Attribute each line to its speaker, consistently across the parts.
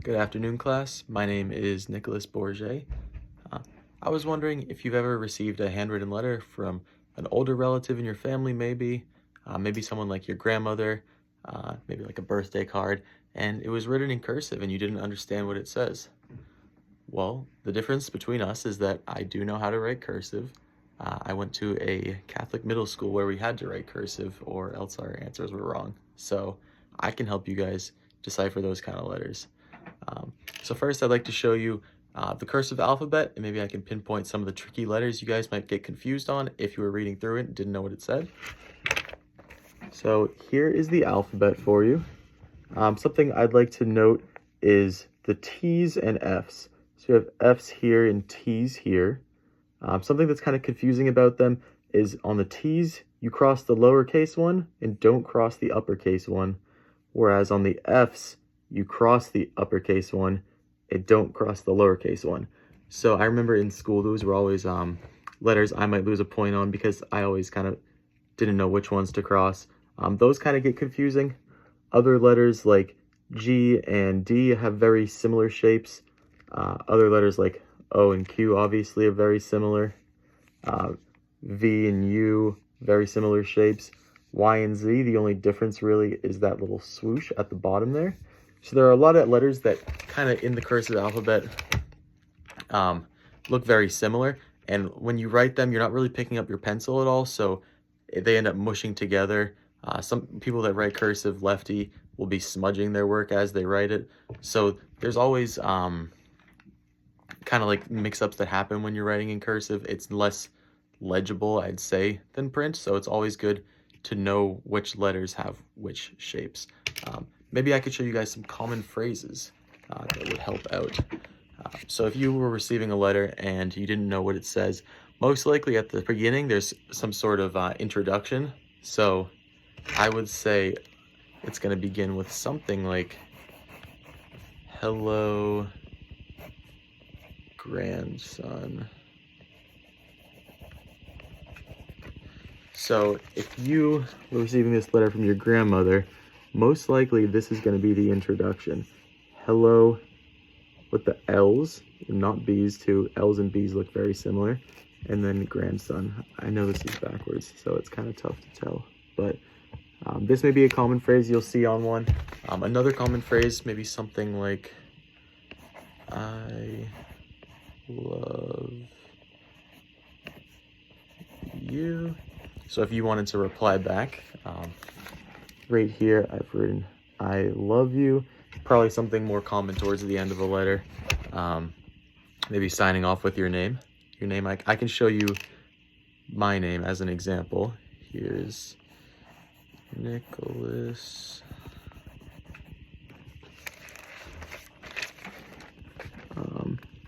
Speaker 1: Good afternoon, class. My name is Nicholas Bourget. Uh, I was wondering if you've ever received a handwritten letter from an older relative in your family, maybe someone like your grandmother, maybe like a birthday card, and it was written in cursive and you didn't understand what it says. Well, the difference between us is that I do know how to write cursive. I went to a Catholic middle school where we had to write cursive, or else our answers were wrong. So I can help you guys decipher those kind of letters. Um, so first I'd like to show you the cursive alphabet, and maybe I can pinpoint some of the tricky letters you guys might get confused on if you were reading through it and didn't know what it said. So here is the alphabet for you. Something I'd like to note is the T's and F's. So you have F's here and T's here. Something that's kind of confusing about them is on the T's, you cross the lowercase one and don't cross the uppercase one. Whereas on the F's, you cross the uppercase one and don't cross the lowercase one. So I remember in school, those were always letters I might lose a point on because I always kind of didn't know which ones to cross. Those kind of get confusing. Other letters like G and D have very similar shapes. Other letters like O and Q obviously are very similar. V and U, very similar shapes. Y and Z, the only difference really is that little swoosh at the bottom there. So there are a lot of letters that kind of in the cursive alphabet look very similar. And when you write them, you're not really picking up your pencil at all, so they end up mushing together. Some people that write cursive lefty will be smudging their work as they write it. So there's always kind of like mix-ups that happen when you're writing in cursive. It's less legible, I'd say, than print, so it's always good to know which letters have which shapes. Maybe I could show you guys some common phrases that would help out. So if you were receiving a letter and you didn't know what it says, most likely at the beginning there's some sort of introduction. So I would say it's going to begin with something like, "Hello, grandson." So if you were receiving this letter from your grandmother, most likely this is going to be the introduction. Hello, with the L's, not B's too. L's and B's look very similar. And then grandson. I know this is backwards, so it's kind of tough to tell. But this may be a common phrase you'll see on one. Another common phrase may be something like, "I love you." So if you wanted to reply back, right here I've written, "I love you." Probably something more common towards the end of a letter. Maybe signing off with your name. I can show you my name as an example. Here's Nicholas.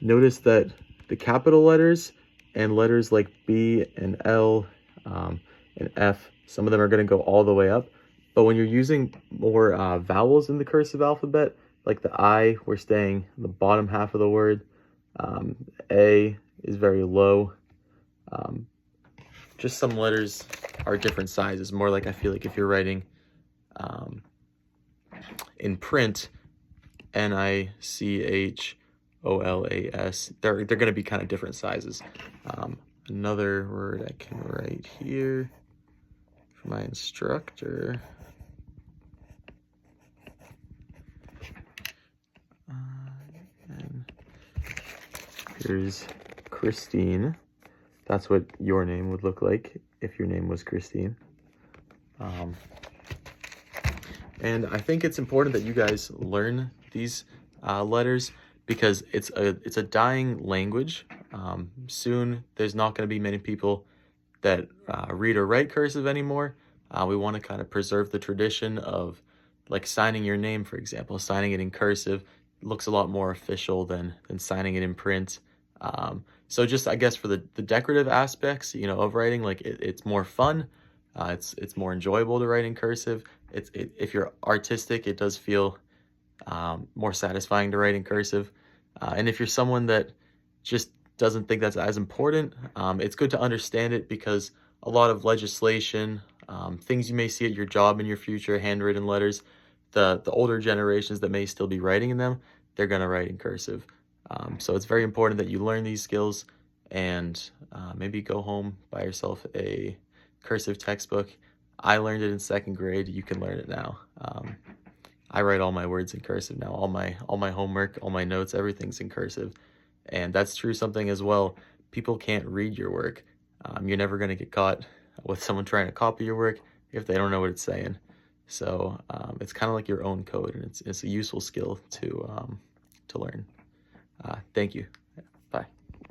Speaker 1: Notice that the capital letters and letters like B and L and F, some of them are going to go all the way up. But when you're using more vowels in the cursive alphabet, like the I, we're staying in the bottom half of the word. A is very low. Just some letters are different sizes. More like I feel like if you're writing in print, NICHOLAS, they're going to be kind of different sizes. Another word I can write here for my instructor. And here's Christine. That's what your name would look like if your name was Christine. And I think it's important that you guys learn these letters because it's a dying language. Soon there's not going to be many people that read or write cursive anymore. We want to kind of preserve the tradition of like signing your name, for example. Signing it in cursive looks a lot more official than signing it in print. So just, I guess, for the decorative aspects, of writing, like it's more fun. It's more enjoyable to write in cursive. If you're artistic, it does feel more satisfying to write in cursive. And if you're someone that just doesn't think that's as important, it's good to understand it because a lot of legislation, things you may see at your job in your future, handwritten letters, the older generations that may still be writing in them, they're going to write in cursive. So it's very important that you learn these skills and maybe go home, buy yourself a cursive textbook. I learned it in second grade. You can learn it now. I write all my words in cursive now. All my homework, all my notes, everything's in cursive. And that's true something as well. People can't read your work. You're never going to get caught with someone trying to copy your work if they don't know what it's saying. So it's kind of like your own code, and it's a useful skill to learn. Thank you.